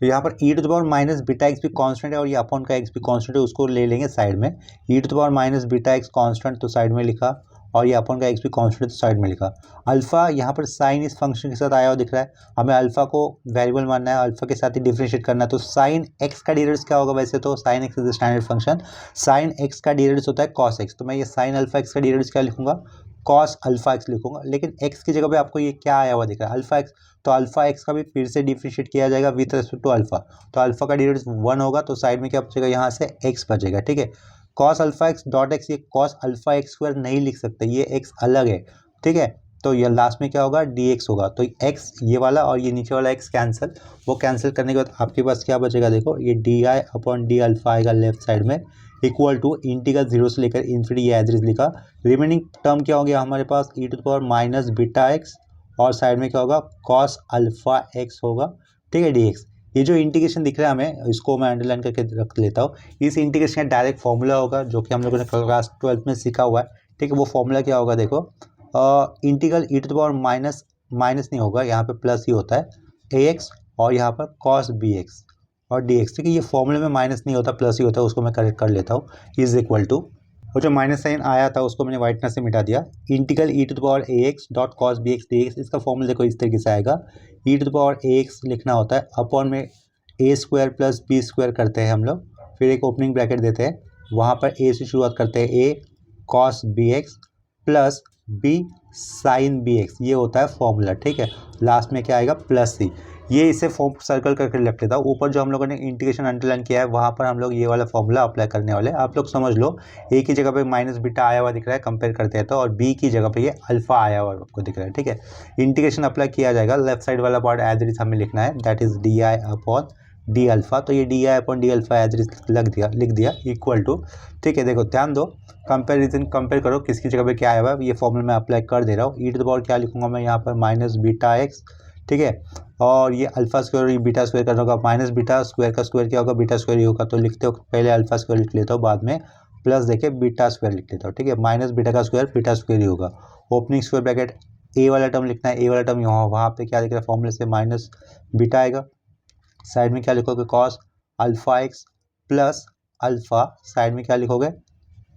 तो यहाँ पर E to the power minus beta X भी कांस्टेंट है, और ये अपन का एक्स भी कांस्टेंट है, उसको ले लेंगे साइड में। E to the power minus beta X constant तो साइड में लिखा, और ये अपन का एक्स भी कांस्टेंट तो साइड में लिखा। अल्फा यहाँ पर साइन इस फंक्शन के साथ आया हुआ दिख रहा है, हमें अल्फा को वेरिएबल मानना है, अल्फा के साथ ही डिफरेंशिएट करना है। तो साइन एक्स का डेरिवेटिव क्या होगा, वैसे तो sine x is standard function, sign X का डेरिवेटिव होता है कॉस एक्स, तो मैं ये साइन अल्फा एक्स का डेरिवेटिव क्या लिखूंगा, कॉस अल्फा एक्स लिखूंगा। लेकिन एक्स की जगह पे आपको ये क्या आया हुआ दिख रहा है, अल्फा एक्स, तो अल्फा एक्स का भी फिर से डिफरेंशिएट किया जाएगा विथ रेस्पेक्ट टू अल्फा, तो अल्फा का डेरिवेटिव वन होगा, तो साइड में क्या बचेगा, यहाँ से एक्स बचेगा। ठीक है, cos alpha x dot x, ये कॉस अल्फा एक्स स्क्वायर नहीं लिख सकते, ये एक्स अलग है। ठीक है, तो ये लास्ट में क्या होगा, डी एक्स होगा, तो एक्स ये वाला और ये नीचे वाला एक्स कैंसिल, वो कैंसिल करने के बाद आपके पास क्या बचेगा, देखो ये D I upon D alpha आएगा लेफ्ट साइड में, इक्वल टू इंटीग्रल जीरो से लेकर इन्फिनिटी, ये एज इट इज लिखा। रिमेनिंग टर्म क्या हो गया हमारे पास, E to the power minus beta X, और साइड में क्या होगा, कॉस अल्फा एक्स होगा। ठीक है, डी एक्स, ये जो इंटीग्रेशन दिख रहा है हमें, इसको मैं अंडरलाइन करके रख लेता हूँ। इस इंटीग्रेशन का डायरेक्ट फॉर्मूला होगा जो कि हम लोगों ने क्लास 12 में सीखा हुआ है। ठीक है, वो फॉर्मूला क्या होगा, देखो integral E to the power minus नहीं होगा, यहाँ पे प्लस ही होता है, ए एक्स और यहाँ पर कॉस बी एक्स और डी एक्स। ठीक है, ये फॉर्मूले में माइनस नहीं होता, प्लस ही होता है, उसको मैं करेक्ट कर लेता हूँ, इज इक्वल टू, वो जो माइनस साइन आया था उसको मैंने वाइटनेस से मिटा दिया, integral E to the power A X dot cos B X D x. इसका फॉर्मूला देखो इस तरीके से आएगा, E to the power A X लिखना होता है, अपॉन में A square plus B square करते हैं हम लोग, फिर एक ओपनिंग ब्रैकेट देते हैं, वहाँ पर ए से शुरुआत करते हैं, A cos B X plus B sine B X, ये होता है फॉर्मूला, ठीक है। लास्ट में क्या आएगा प्लस सी, ये इसे फॉर्म सर्कल करके रख लेता हूँ। ऊपर जो हम लोगों ने इंटीग्रेशन अंडरलाइन किया है वहाँ पर हम लोग ये वाला फॉर्मूला अप्लाई करने वाले हैं। आप लोग समझ लो, ए की जगह पे माइनस बीटा आया हुआ दिख रहा है, कंपेयर करते हैं तो, और बी की जगह पे ये अल्फा आया हुआ आपको दिख रहा है, ठीक है। इंटीग्रेशन अप्लाई किया जाएगा, लेफ्ट साइड वाला पार्ट एज इट इज हमें लिखना है, that is D I upon D alpha. तो ये D I upon D alpha as it is लिख दिया इक्वल टू, ठीक है। देखो ध्यान दो, कंपेरिजन कंपेयर करो किसकी जगह पे क्या आया हुआ है, ये फॉर्मूला मैं अप्लाई कर दे रहा हूँ। ई टू द पावर क्या लिखूंगा मैं यहाँ पर माइनस बीटा एक्स, ठीक है। और ये अल्फा स्क्वायर और ये बीटा स्क्वायर करना होगा, माइनस बीटा स्क्वायर का स्क्वायर क्या होगा, बीटा स्क्वायर ही होगा। तो लिखते हो पहले अल्फा स्क्वायर लिख लेता हूँ, बाद में प्लस देके बीटा स्क्वायर लिख लेता हूँ, ठीक है। माइनस बीटा का स्क्वायर बीटा स्क्वायर ही होगा। ओपनिंग स्क्वायर ब्रैकेट, ए वाला टर्म लिखना है, ए वाला टर्म यहाँ, वहाँ पे क्या लिख रहा है फॉर्मूले से माइनस बीटा आएगा। साइड में क्या लिखोगे cos alpha x plus alpha, side में क्या लिखोगे,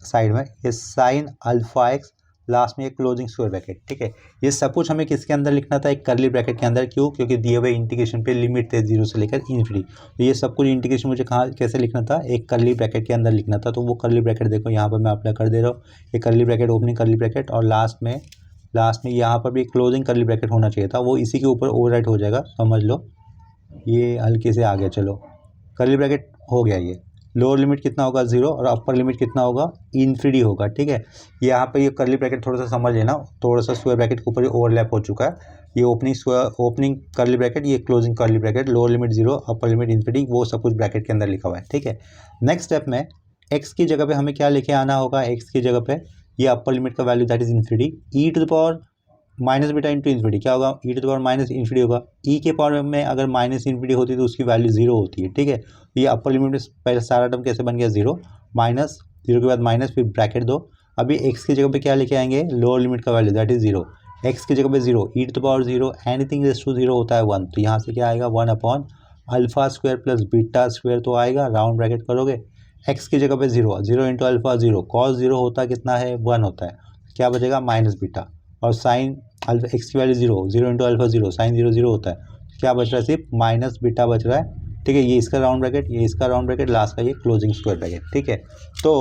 साइड में ये साइन अल्फा एक्स, लास्ट में एक क्लोजिंग स्क्वायर ब्रैकेट, ठीक है। ये सब कुछ हमें किसके अंदर लिखना था, एक करली ब्रैकेट के अंदर। क्यों? क्योंकि दिए हुए इंटीग्रेशन पे लिमिट थे 0 से लेकर इन्फिनिटी। तो ये सब कुछ इंटीग्रेशन मुझे कहाँ कैसे लिखना था, एक करली ब्रैकेट के अंदर लिखना था। तो वो करली ब्रैकेट देखो यहाँ पर मैं अप्लाई कर दे रहा हूँ, ये करली ब्रैकेट ओपनिंग करली ब्रैकेट, और लास्ट में यहाँ पर भी क्लोजिंग करली ब्रैकेट होना चाहिए था, वो इसी के ऊपर ओवरराइट हो जाएगा, समझ लो। ये हल्के से आ गया, चलो करली ब्रैकेट हो गया। ये लोअर लिमिट कितना होगा 0 और अपर लिमिट कितना होगा इन्फिनिटी होगा, ठीक है। यहाँ पे ये करली ब्रैकेट थोड़ा सा समझ लेना, थोड़ा सा स्क्वायर ब्रैकेट के ऊपर ओवरलैप हो चुका है। ये ओपनिंग करली ब्रैकेट, ये क्लोजिंग करली bracket, lower limit 0 upper limit infinity, वो सब कुछ ब्रैकेट के अंदर लिखा हुआ है, ठीक है। नेक्स्ट स्टेप में एक्स की जगह पे हमें क्या लेके आना होगा, एक्स की जगह पे ये अपर लिमिट का value that is infinity, E to the power minus beta into infinity क्या होगा, E to the power minus infinity होगा। ई के पावर में अगर माइनस इन्फिनिटी होती है तो उसकी वैल्यू 0 होती है, ठीक है। तो ये अपर लिमिट में पहले सारा टर्म कैसे बन गया 0, माइनस 0 के बाद माइनस, फिर ब्रैकेट दो। अभी एक्स की जगह पे क्या लेके आएंगे, लोअर लिमिट का वैल्यू दैट इज 0, एक्स की जगह पे 0, E to the power 0, anything raise to 0 होता है 1। तो यहाँ से क्या आएगा 1 upon alpha square plus beta square तो आएगा, राउंड ब्रैकेट करोगे। एक्स की जगह पे 0, 0 इंटू अल्फा 0, कॉस 0 होता है कितना है 1 होता है, क्या बचेगा माइनस बीटा, और साइन अल्फा एक्स की वैल्यू 0, 0 इंटू अल्फा 0, साइन 0 0 होता है, क्या बच रहा है सिर्फ माइनस बीटा बच रहा है, ठीक है। ये इसका राउंड ब्रैकेट, ये इसका राउंड ब्रैकेट, लास्ट का ये क्लोजिंग स्क्वायर ब्रैकेट, ठीक है। तो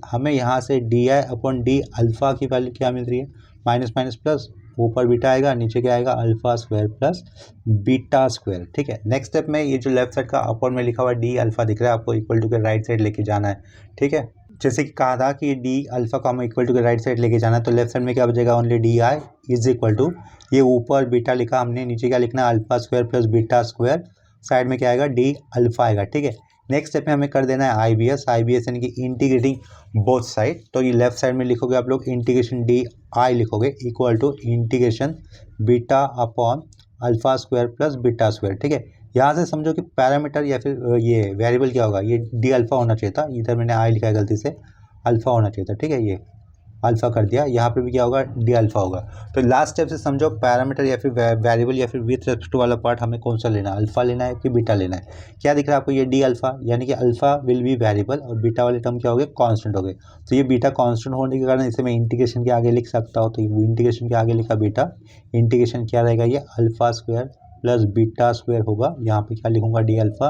हमें यहाँ से D I upon D alpha की वैल्यू क्या मिल रही है, माइनस माइनस प्लस, ऊपर बीटा आएगा, नीचे क्या आएगा alpha square plus beta square, ठीक है। नेक्स्ट स्टेप में ये जो लेफ्ट साइड का अपर में लिखा हुआ डी अल्फा दिख रहा है आपको, इक्वल टू के राइट साइड लेके जाना है, ठीक है। जैसे कि कहा था कि डी अल्फा को हमें इक्वल टू के राइट साइड लेके जाना है, तो लेफ्ट साइड में क्या बचेगा only D I is equal to, ये ऊपर बीटा लिखा हमने, नीचे क्या लिखना है alpha square plus beta square, side में क्या आएगा डी अल्फा आएगा, ठीक है। नेक्स्ट स्टेप में हमें कर देना है आई बी एस यानी कि इंटीग्रेटिंग बोथ साइड। तो ये लेफ्ट साइड में लिखोगे आप लोग इंटीग्रेशन डी आई लिखोगे equal to integration beta upon alpha square plus beta square, ठीक है। यहाँ से समझो कि पैरामीटर या फिर ये वेरिएबल क्या होगा, ये डी अल्फा होना चाहिए था, इधर मैंने आई लिखा है गलती से, अल्फा होना चाहिए था, ठीक है। ये अल्फा कर दिया, यहाँ पे भी क्या होगा डी अल्फा होगा। तो लास्ट स्टेप से समझो पैरामीटर या फिर वेरिएबल या फिर विथ रेस्पेक्ट वाला पार्ट हमें कौन सा लेना है, अल्फा लेना है कि बीटा लेना है। क्या दिख रहा है आपको, ये डी अल्फा, यानी कि अल्फा विल बी वेरिएबल और बीटा वाले टर्म क्या हो गए कांस्टेंट हो गए। तो ये बीटा कांस्टेंट होने के कारण इसे मैं इंटीग्रेशन के आगे लिख सकता हूँ। तो इंटीग्रेशन के आगे लिखा बीटा, इंटीग्रेशन क्या रहेगा ये alpha square plus beta square होगा, यहाँ पे क्या लिखूंगा डी अल्फा,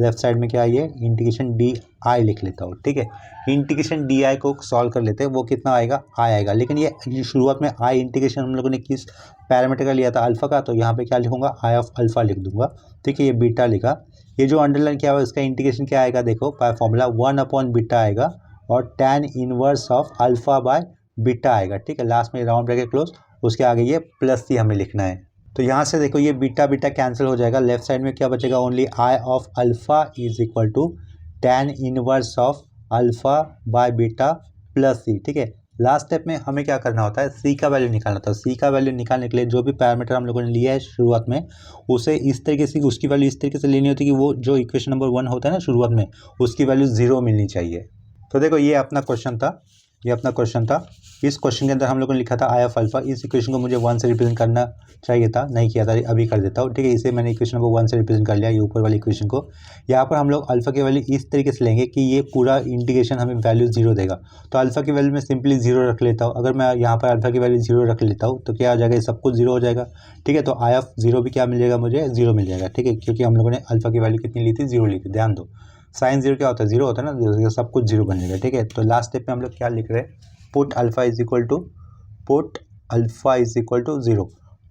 लेफ्ट साइड में क्या है ये इंटीग्रेशन डी आई लिख लेता हूँ, ठीक है। इंटीग्रेशन डी आई को सॉल्व कर लेते हैं, वो कितना आएगा आई आएगा, लेकिन ये शुरुआत में आई इंटीग्रेशन हम लोगों ने किस पैरामीटर का लिया था अल्फा का, तो यहाँ पे क्या लिखूंगा आई ऑफ अल्फा लिख दूंगा, ठीक है। ये बीटा लिखा, ये जो अंडरलाइन किया हुआ इसका इंटीग्रेशन क्या आएगा देखो, बाय फॉर्मूला 1 अपॉन बीटा आएगा और tan inverse of alpha by beta आएगा, ठीक है। लास्ट में राउंड ब्रैकेट क्लोज, उसके आगे ये प्लस सी हमें लिखना है। तो यहाँ से देखो ये बीटा बीटा कैंसिल हो जाएगा, लेफ्ट साइड में क्या बचेगा only I of alpha is equal to tan inverse of alpha by beta plus C, ठीक है। लास्ट स्टेप में हमें क्या करना होता है, सी का वैल्यू निकालना होता है। सी का वैल्यू निकालने के लिए जो भी पैरामीटर हम लोगों ने लिया है शुरुआत में, उसे इस तरीके से उसकी वैल्यू इस तरीके से लेनी होती है कि वो जो इक्वेशन नंबर 1 होता है ना शुरुआत में, उसकी वैल्यू 0 मिलनी चाहिए। तो देखो ये अपना क्वेश्चन था, ये अपना क्वेश्चन था। इस क्वेश्चन के अंदर हम लोगों ने लिखा था आई ऑफ अल्फा, इस इक्वेशन को मुझे 1 से रिप्रेजेंट करना चाहिए था, नहीं किया था, अभी कर देता हूँ, ठीक है। इसे मैंने इक्वेशन नंबर 1 से रिप्रेजेंट कर लिया, ये ऊपर वाली इक्वेशन को। यहाँ पर हम लोग अल्फा की वैल्यू इस तरीके से लेंगे कि ये पूरा इंटीग्रेशन हमें वैल्यू 0 देगा। तो अल्फा की वैल्यू मैं सिंपली 0 रख लेता हूँ। अगर मैं यहाँ पर अल्फा की वैल्यू 0 रख लेता हूँ तो क्या हो जाएगा, ये सब कुछ 0 हो जाएगा, ठीक है। तो आई ऑफ 0 भी क्या मिल जाएगा मुझे 0 मिल जाएगा, ठीक है, क्योंकि हम लोगों ने अल्फा की वैल्यू कितनी ली थी 0 ली थी। ध्यान दो साइन 0 क्या होता है 0 होता है ना, सब कुछ 0 बन जाएगा, ठीक है। तो लास्ट स्टेप में हम लोग क्या लिख रहे हैं, put alpha is equal to put alpha is equal to 0,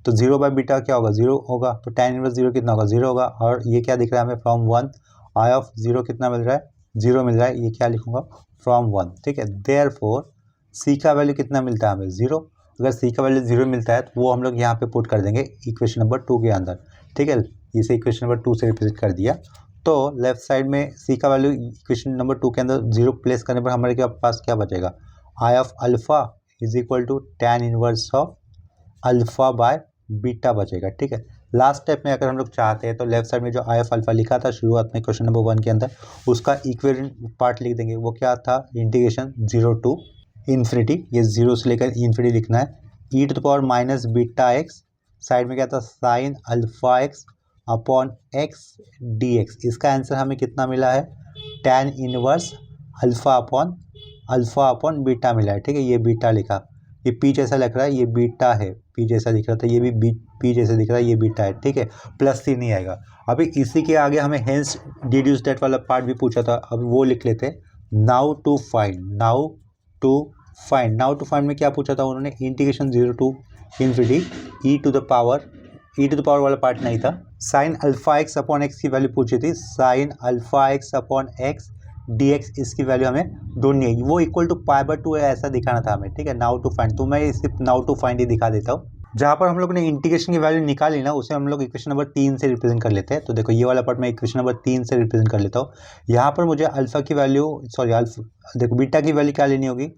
तो 0 बाय बीटा क्या होगा 0 होगा, तो tan इनवर्स 0 कितना होगा 0 होगा, और ये क्या दिख रहा है हमें फ्रॉम 1 आई ऑफ 0 कितना मिल रहा है 0 मिल रहा है, ये क्या लिखूंगा फ्रॉम 1, ठीक है। देयरफॉर सी का वैल्यू कितना मिलता है हमें 0, अगर सी का वैल्यू 0 मिलता है तो वो हम लोग यहाँ पे पुट कर देंगे इक्वेशन नंबर 2 के अंदर, ठीक है। इसे इक्वेशन नंबर 2 से रिप्रेजेंट कर दिया, तो लेफ्ट साइड में सी का वैल्यू इक्वेशन नंबर 2 के अंदर 0 प्लेस करने पर हमारे पास क्या बचेगा, I of alpha is equal to tan inverse of alpha by beta बचेगा, ठीक है। लास्ट स्टेप में अगर हम लोग चाहते हैं तो लेफ्ट साइड में जो आई ऑफ अल्फा लिखा था शुरुआत में क्वेश्चन नंबर 1 के अंदर, उसका इक्विवेलेंट पार्ट लिख देंगे, वो क्या था इंटीग्रेशन 0 टू इन्फिनिटी, ये 0 से लेकर इन्फिनिटी लिखना है, e to the power minus beta x, side में क्या था sine alpha x upon x D x. इसका आंसर हमें कितना मिला है tan inverse alpha upon beta मिला है, ठीक है। ये बीटा लिखा, ये पी जैसा लग रहा है, ये बीटा है, पी जैसा दिख रहा था, ये भी पी जैसा दिख रहा है, ये बीटा है, ठीक है। प्लस सी नहीं आएगा। अभी इसी के आगे हमें हेंस डिड्यूस दैट वाला पार्ट भी पूछा था, अब वो लिख लेते हैं। नाउ टू फाइंड में क्या पूछा था उन्होंने, integration 0 to infinity E to the power वाला पार्ट नहीं था, sine alpha x upon X की वैल्यू पूछी थी, sine alpha x upon x D X, इसकी वैल्यू हमें ढूंढनी है, वो इक्वल टू π/2 है ऐसा दिखाना था हमें, ठीक है। नाउ टू फाइंड, तो मैं सिर्फ नाउ टू फाइंड ही दिखा देता हूँ। जहाँ पर हम लोग ने इंटीग्रेशन की वैल्यू निकाली ना, उसे हम लोग इक्वेशन नंबर 3 से रिप्रेजेंट कर लेते हैं। तो देखो ये वाला पार्ट मैं इक्वेशन नंबर 3 से रिप्रेजेंट कर लेता हूँ। यहाँ पर मुझे अल्फा की वैल्यू देखो बीटा की वैल्यू क्या लेनी होगी,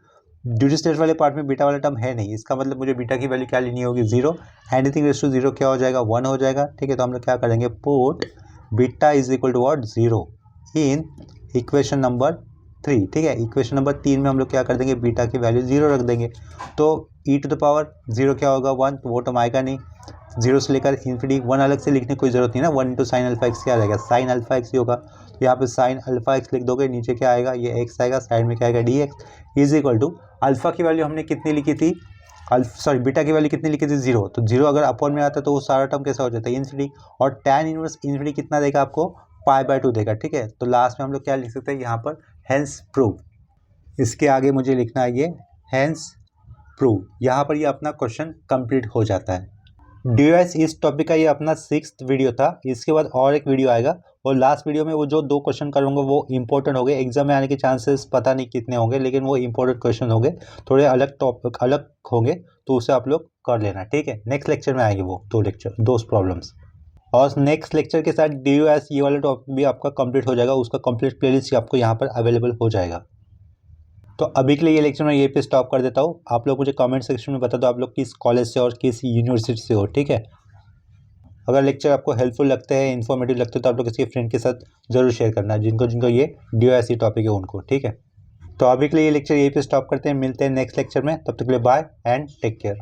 ड्यूरिस्टेट वाले पार्ट में बीटा वाला टर्म है नहीं, इसका मतलब मुझे बीटा की वैल्यू क्या लेनी होगी 0, एनीथिंग रेस टू 0 क्या हो जाएगा 1 हो जाएगा, ठीक है। तो हम लोग क्या करेंगे put beta is equal to what 0 in equation number 3, ठीक है। इक्वेशन नंबर 3 में हम लोग क्या कर देंगे बीटा की वैल्यू 0 रख देंगे, तो ई टू द पावर 0 क्या होगा 1, तो वो टर्म आएगा नहीं, 0 से लेकर इन्फिनिटी, 1 अलग से लिखने की कोई ज़रूरत नहीं ना, 1 इंटू साइन अल्फा एक्स क्या रहेगा साइन अल्फा एक्स ही होगा, तो यहाँ पे साइन अल्फा एक्स लिख दोगे, नीचे क्या आएगा ये एक्स आएगा, साइड में क्या आएगा D X is equal to alpha की वैल्यू हमने कितनी लिखी थी बीटा की वैल्यू कितनी लिखी थी 0, तो 0 अगर अपॉन में आता है तो वो सारा टर्म कैसा हो जाता है इन्फिनिटी, और tan इनवर्स इन्फिनिटी कितना देगा आपको π/2 देगा, ठीक है। तो लास्ट में हम लोग क्या लिख सकते हैं यहाँ पर हेंस प्रूव, इसके आगे मुझे लिखना है ये हेंस प्रूव, यहाँ पर ये अपना क्वेश्चन कंप्लीट हो जाता है। DOS इस टॉपिक का ये अपना 6th वीडियो था, इसके बाद और एक वीडियो आएगा, और लास्ट वीडियो में वो जो 2 क्वेश्चन करूँगा वो इंपॉर्टेंट होंगे, एग्जाम में आने के चांसेस पता नहीं कितने होंगे, लेकिन वो इंपॉर्टेंट क्वेश्चन होंगे, थोड़े अलग टॉपिक अलग होंगे, तो उसे आप लोग कर लेना, ठीक है। नेक्स्ट लेक्चर में आएंगे वो 2 प्रॉब्लम्स, और नेक्स्ट लेक्चर के साथ DOS ये वाला टॉपिक भी आपका कंप्लीट हो जाएगा, उसका कंप्लीट प्लेलिस्ट आपको यहाँ पर अवेलेबल हो जाएगा। तो अभी के लिए ये लेक्चर मैं यहीं पे स्टॉप कर देता हूँ। आप लोग मुझे कमेंट सेक्शन में बता दो आप लोग किस कॉलेज से और किस यूनिवर्सिटी से हो, ठीक है। अगर लेक्चर आपको हेल्पफुल लगते हैं, इन्फॉर्मेटिव लगते हैं, तो आप लोग किसी फ्रेंड के साथ जरूर शेयर करना, जिनको ये DOS टॉपिक है उनको, ठीक है। तो अभी के लिए ये लेक्चर यहीं पे स्टॉप करते हैं, मिलते हैं नेक्स्ट लेक्चर में, तब तक के लिए बाय एंड टेक केयर।